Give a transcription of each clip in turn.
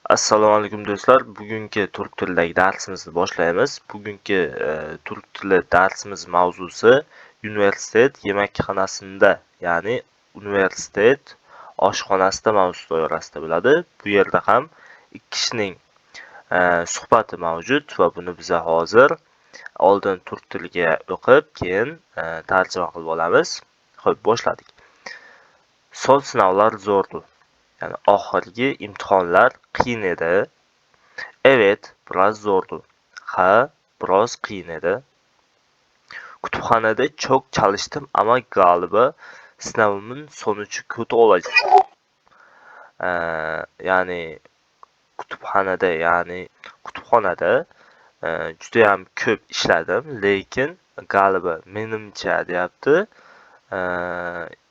Assalomu alaykum do'stlar. Bugungi turk tilidagi darsimizni boshlaymiz. Bugungi turk tili darsimiz mavzusi universitet yemakxonasida, ya'ni universitet oshxonasida mavzusi doirasida bo'ladi. Bu yerda ham ikki kishining suhbati mavjud va buni biz hozir oldin turk tiliga o'qib, keyin tarjima qilib olamiz. Xo'p, boshladik. Son sinovlar zo'rdi. Yani oxirgi imtihonlar qiyin edi. Evet, biroz zo'rdi. Ha, biroz qiyin edi. Kutubxonada çok çalıştım ama galiba sınavımın sonucu kötü olacak. Yani kutubxonada judayam ko'p ishladim, lekin galiba menimcha deyapti,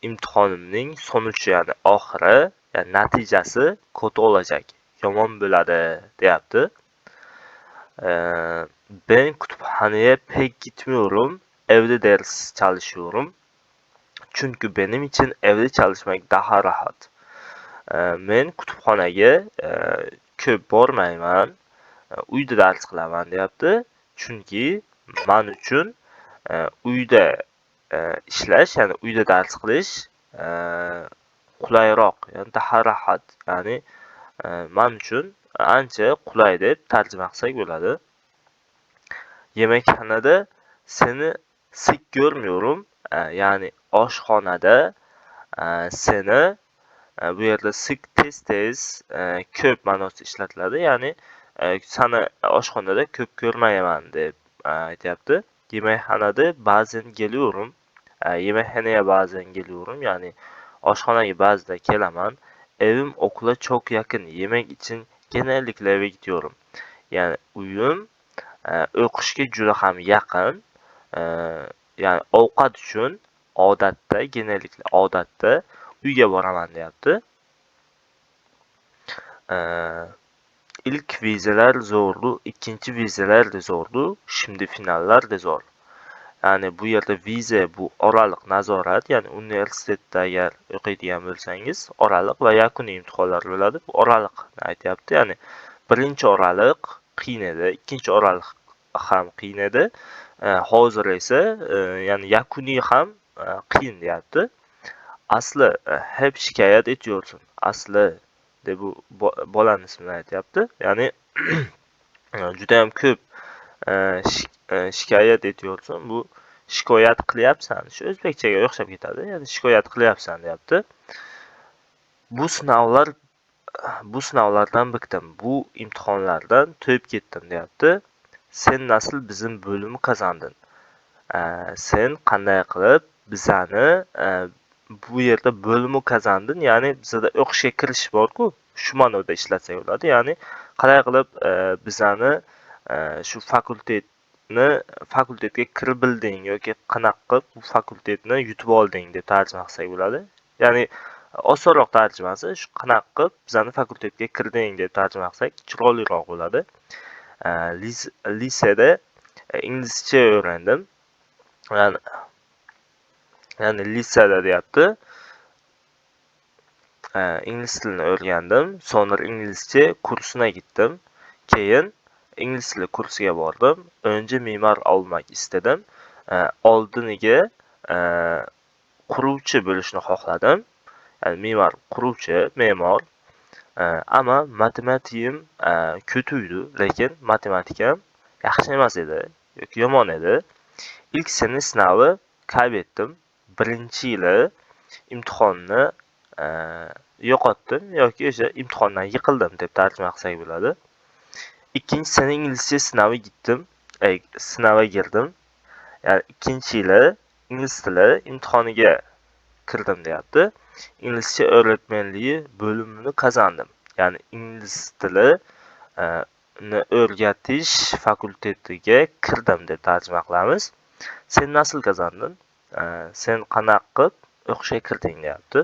imtihonimning sonuchi, ya'ni oxiri, yani natijasi kötü olacak, yomon bo'ladi deyapti. Ben kütüphaneye pek gitmiyorum, evde ders çalışıyorum. Çünkü benim için evde çalışmak daha rahat. Men kutubxonaga ko'p bormayman, uyda dars qilaman deyapti. Chunki men uchun uyda ishlash, ya'ni uyda dars qilish qulayroq, ya'ni daha rahat, ya'ni men uchun ancha qulay deb tarjima qilsak bo'ladi. Yemekxonada seni sık görmüyorum, ya'ni oshxonada seni, bu yerda sık tez ko'p ma'nosida ishlatiladi, ya'ni seni oshxonada ko'p ko'rmayman deb aytyapti. Yemekxonada bazen geliyorum, yemekxonaya bazen geliyorum, ya'ni oshxonaga ba'zida kelaman. Evim okula çok yakın, yemek için genellikle eve gidiyorum. Yani uyum o'qishga juda ham yaqin, ya'ni ovqat uchun odatda uyga boraman deyapti. İlk vizeler zordu, ikinci vizeler de zordu, şimdi finaller de zor. Yani bu yerda vize, bu oraliq nazorat, ya'ni universitetda agar o'qiydigan bo'lsangiz, oraliq va yakuniy imtihonlar bo'ladi. Bu oraliqni aytyapti, ya'ni birinchi oraliq qiyin edi, ikkinchi oraliq ham qiyin edi. Hozir esa ya'ni yakuniy ham qiyin deyapti. Asli hep shikoyat etiyorsun. Asli deb bu bolaning ismini aytyapti. Ya'ni juda ham ko'p shikoyat etiyorsun. Bu shikoyat qilyapsan. Shu o'zbekchaga o'xshab ketadi. Ya'ni shikoyat qilyapsan deyapti. Bu sınavlardan bıktım. Bu imtihonlardan to'yib ketdim deyapti. Sen nasıl bizim bölümü kazandın? Sen qanday qilib bizani bu yerda bölümü kazandın? Ya'ni bizada o'qishga kirish bor-ku, shu ma'noda ishlatsak bo'ladi. Ya'ni qanday qilib bizani shu fakultetga kirib bilding yoki qanaqa qilib bu fakultetni yutib olding deb tarjima qilsak bo'ladi. Ya'ni osonroq tarjimasi shu qanaqa qilib bizani fakultetga kirding deb tarjima qilsak chiroyliroq bo'ladi. Liseda inglizcha o'rgandim. Yani lisede deyapti. İngliz tilini o'rgandim. Sonra İngilizce kursuna gittim. Keyin ingliz tili kursiga bordim. Önce mimar olmak istedim. Oldiniga quruvchi bo'lishni xohladim. Yani mimar, quruvchi, me'mor. Ama matematikim kötüydü. Lekin matematikam yaxshi emas edi yoki yomon edi. İlk sene sınavı kaybettim. Birinchi yili imtihonni yo'qotdim yoki o'sha imtihondan yiqildim deb tarjima qilsak bo'ladi. İkinci sene İngilizce sınava girdim. Yani ikinchi yili ingliz tili imtihoniga kirdim deyapti. İngilizce öğretmenliği bölümünü kazandım. Yani ingliz tili o'rgatish fakultetiga kirdim deb tarjima qilamiz. Sen nasıl kazandın? Sen qanaqa qilib o'qishga kirding deyapti.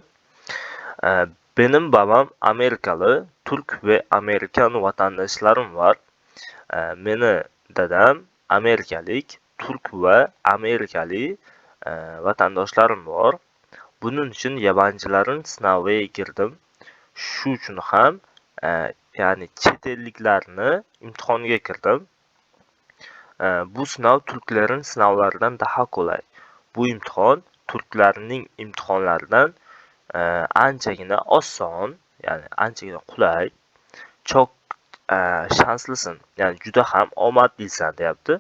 Benim babam Amerikalı, Türk ve Amerikan vatandaşlarım var. Meni dadam Amerikalik, Türk ve Amerikalı vatandaşlarım var. Bunun için yabancıların sınavına girdim. Shu uchun ham ya'ni chet elliklarni imtihonga kirdim. Bu sinov turklarning sinovlaridan daha qulay. Bu imtihon turklarning imtihonlaridan anchagina oson, ya'ni anchagina qulay. Çok şanslısın. Yani juda ham omadlisan deyapti.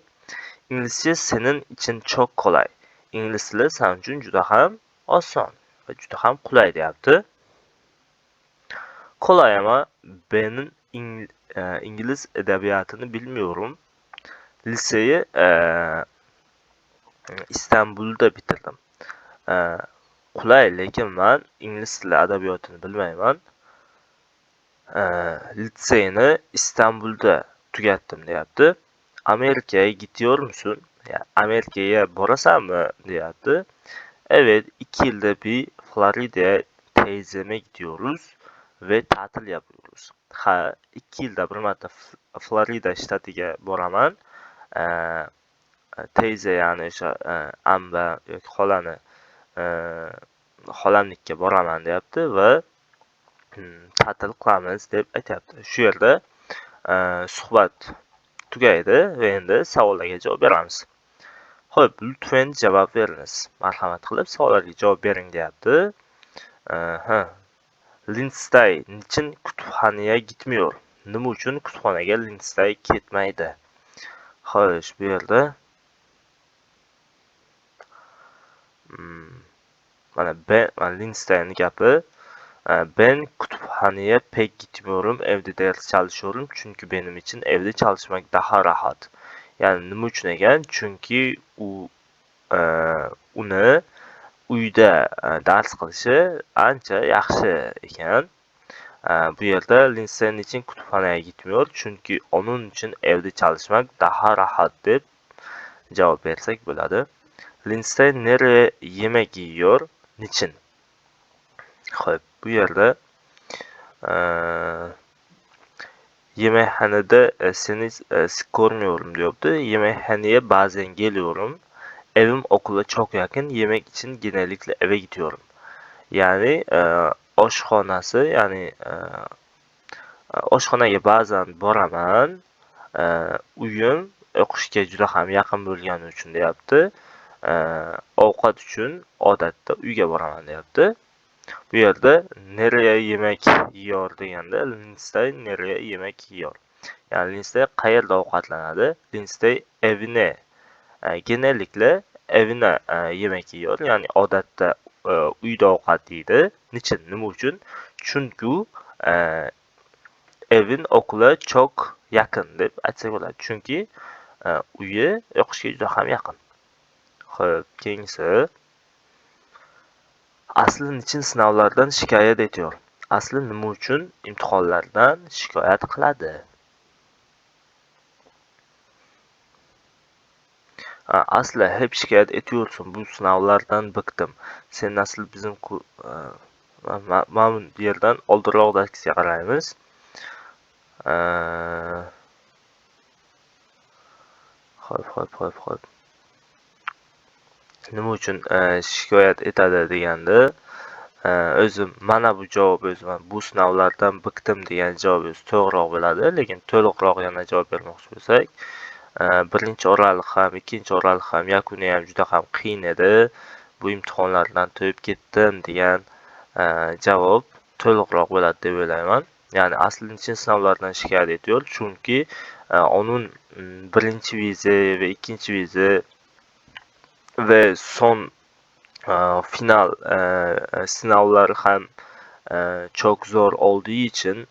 İngilizce senin için çok kolay. İngliz tili sen uchun juda ham oson va juda ham qulay deyapti. Kolay ama ben İngiliz edebiyatını bilmiyorum. Liseyi İstanbul'da bitirdim. Qulay, lekin men ingliz tili adabiyotini bilmayman. Litseyni İstanbul'da tugatdim deyapti. Amerika'ya gidiyor musun? Yani Amerika'ya borasanmı deyapti. Evet, 2 yılda bir Florida'ya teyzeme gidiyoruz ve tatil yapıyoruz. Ha, 2 yılda bir marta Florida shtatiga boraman. Teyze yani o'sha amba yoki xolani xolamnikka boraman deyapti va ta'til qilamiz deb aytyapti. Shu yerda suhbat tugaydi va endi savollarga javob beramiz. Xo'p, lutfen javob beriniz. Marhamat qilib savollarga javob bering deyapti. Lindsay niçin kutubxonaga gitmiyor? Nima uchun kutubxonaga Lindsay ketmaydi? Xo'sh, bu yerda mana Lindsay'ning gapi. Ben kütüphaneye pek gitmiyorum, evde ders çalışıyorum çünkü benim için evde çalışmak daha rahat. Yani nima uchun ekan? Chunki uni uyda dars qilishi ancha yaxshi ekan. Bu yerda Lindsay için kütüphaneye gitmiyor çünkü onun için evde çalışmak daha rahat deb javob bersak bo'ladi. Lindsay nereye yemek yiyor? Niçin? Xo'p, bu yerda yemekhanede seni görmüyorum diyordu. Yemekhaneye bazen geliyorum. Evim okula çok yakın. Yemek için genellikle eve gidiyorum. Yani oshxonasi, ya'ni oshxonaga ba'zan boraman. Uyim o'qishga juda ham yaqin bo'lgani uchun deyapti. Ovqat uchun odatda uyga boraman deyapti. Bu yerda nereye yemek yiyor deganda Lindsay nereye yemek yiyor. Yani Lindsay qayerda ovqatlanadi? Lindsay evine, genellikle evine yemek yiyor. Yani odatda uyda ovqat yeydi. Niçin? Nima uchun? Chunki evin okula çok yakın deb aytsak bo'ladi. Chunki uyi o'qishga juda ham yaqin. Xo'p, keyingisi. Asli niçin sınavlardan şikayet ediyor? Asli nima uchun imtihonlardan shikoyat qiladi? Asli hep şikayet ediyorsun. Bu sınavlardan bıktım. Sen asli bizim ma'lum yerdan oldinroq darsga qaraymiz. Xo'p. Nima uchun shikoyat etadi deganda, o'zim mana bu javob o'zim bu sinovlardan bıktım degan javob o'zi to'g'riroq bo'ladi, lekin to'liqroq yana javob bermoqchi bo'lsak, birinchi oraliq ham, ikkinchi oraliq ham, yakuni ham juda ham qiyin edi. Bu imtihonlardan to'yib ketdim degan javob to'liqroq bo'ladi deb o'ylayman. Yani aslında için sınavlardan şikayet ediyor. Çünkü onun birinci vize ve ikinci vize ve son final sınavları hem çok zor olduğu için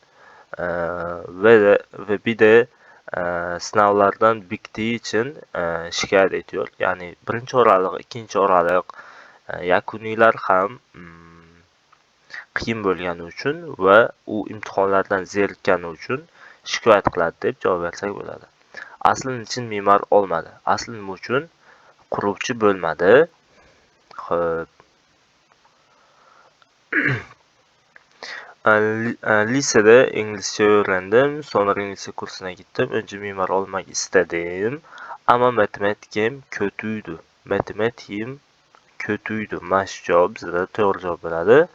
ve bir de sınavlardan bittiği için şikayet ediyor. Yani birinchi oraliq, ikkinchi oraliq yakunilar ham qiyin bo'lgani uchun va u imtihonlardan zerikkani uchun shikoyat qiladi deb javob bersak bo'ladi. Asli niçin me'mor olmadi? Asli nima uchun quruvchi bo'lmadi? Xo'p. Lisede İngilizce öğrendim. Sonra İngilizce kursuna gittim. Önce mimar olmak istedim. Ama matematikim kötüydü. Matematiğim kötüydü. Mash javob bizda to'g'ri javob bo'ladi.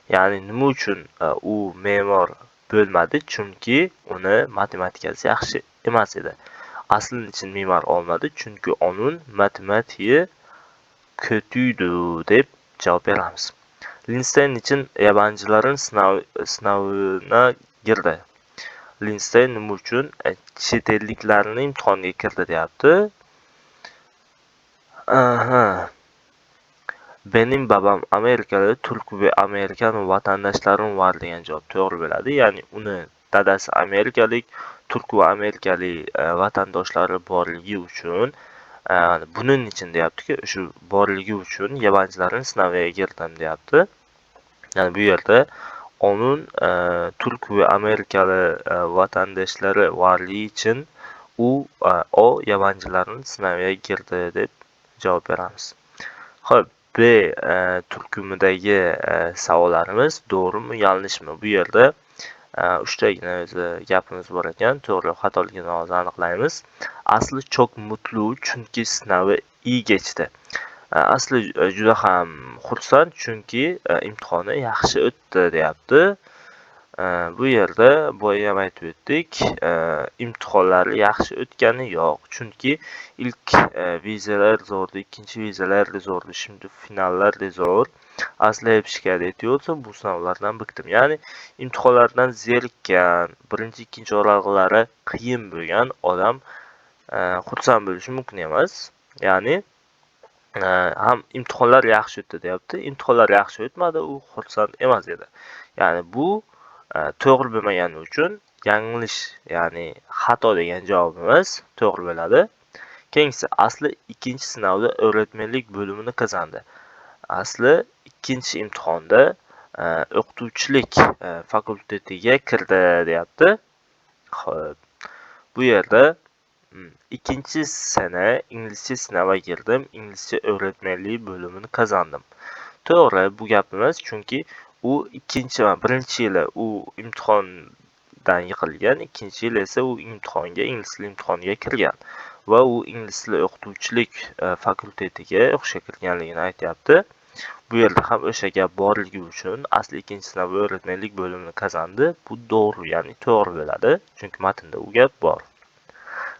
Ya'ni nima uchun u me'mor bo'lmadi, chunki uni matematikasi yaxshi emas edi. Aslin için mimar olmadı, chunki onun matematiki kötüydü deb javob beramiz. Linsteyn için yabancıların sınavına girdi. Linsteyn nima uchun chet elliklarning imtihoniga kirdi deyapti. Benim babam Amerikalı, Türk ve Amerikan vatandaşlarım var degan javob to'g'ri bo'ladi. Ya'ni uni dadasi Amerikalik, Türk ve Amerikalı vatandoshlari borligi uchun bunun için deyaptiki, shu borligi uchun yabancıların sinoviga girdim deyapti. Yani bu yerda onun Türk ve Amerikalı vatandaşları varlığı için o yabancıların sinoviga girdi deb javob beramiz. Xo'p, B turkumidagi savollarimiz doğrumi, yanlishmi? Bu yerda 3tagina o'zi gapimiz bor ekan. To'g'ri, xatoligini hozir aniqlaymiz. Asli çok mutlu, chunki sinovi iyi geçti. Asli juda ham xursand, chunki imtihoni yaxshi o'tdi deyapti. Bu yerda boya ham aytib o'tdik, imtihonlari yaxshi o'tgani yo'q, chunki ilk vizalar zo'rdi, ikkinchi vizalar da zo'rdi, şimdi finallar da zo'r. Asli hep shikoyat etiyorsa bu sinovlardan bıktım. Ya'ni imtihonlardan zerikkan, birinchi, ikkinchi o'rog'lari qiyin bo'lgan odam xursand bo'lishi mumkin emas. Ya'ni ham imtihonlar yaxshi o'tdi deyapti. Imtihonlar yaxshi o'tmadi, u xursand emas edi. Ya'ni bu to'g'ri bo'lmagani uchun yanglish, ya'ni xato degan javobimiz to'g'ri bo'ladi. Keyingisi, asli ikkinchi sinovda o'rgatmanlik bo'limini qozandi. Asli ikkinchi imtihonda o'qituvchilik fakultetiga kirdi deyapti. Xo'p, bu yerda ikkinchi sene inglizcha sinova girdim, inglizcha o'rgatmanlik bo'limini qozandim. To'g'ri, bu gapimiz, chunki u ikkinchi va birinchi yili u imtihondan yiqilgan, ikkinchi yil esa u imtihonga, ingliz tili imtihoniga kirgan va u ingliz tili o'qituvchilik fakultetiga o'qishga kirganligini aytyapti. Bu yerda ham o'sha gap borligi uchun asli ikkinchi sinov o'rgatmanlik bo'limini qozandi. Bu to'g'ri, ya'ni to'g'ri bo'ladi, chunki matnda u gap bor.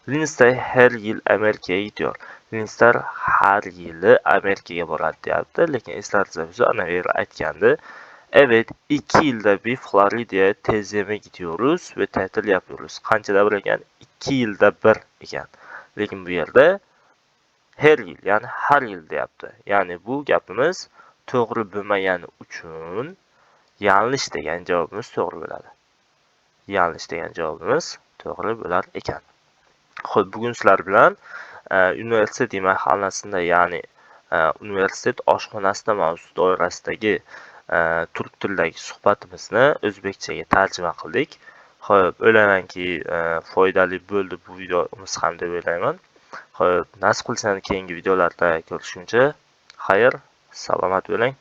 Lindsay her yil Amerikaga gidiyor. Lindsay har yili Amerikaga boradi deyapti, lekin eslatsangiz ana yerda aytgandi. Evet, 2 yılda bir Florida'ya teyzeme gidiyoruz ve tatil yapıyoruz. Qanchada bir ekan? 2 yılda bir ekan. Lekin bu yerda her yil, ya'ni har yil deyapti. Ya'ni bu gapimiz to'g'ri bo'lmagani uchun yanlış degan javobimiz to'g'ri bo'ladi. Yanlış degan javobimiz to'g'ri bo'lar ekan. Xo'p, bugun sizlar bilan universitet yemekxonasida, ya'ni universitet oshxonasida mavzu doirasidagi turk tilidagi suhbatimizni o'zbekchaga tarjima qildik. Xo'p, o'ylaymanki foydali bo'ldi bu videomiz ham deb o'ylayman. Xo'p, nasib qilsa keyingi videolarda ko'rishguncha xayr, salomat bo'ling.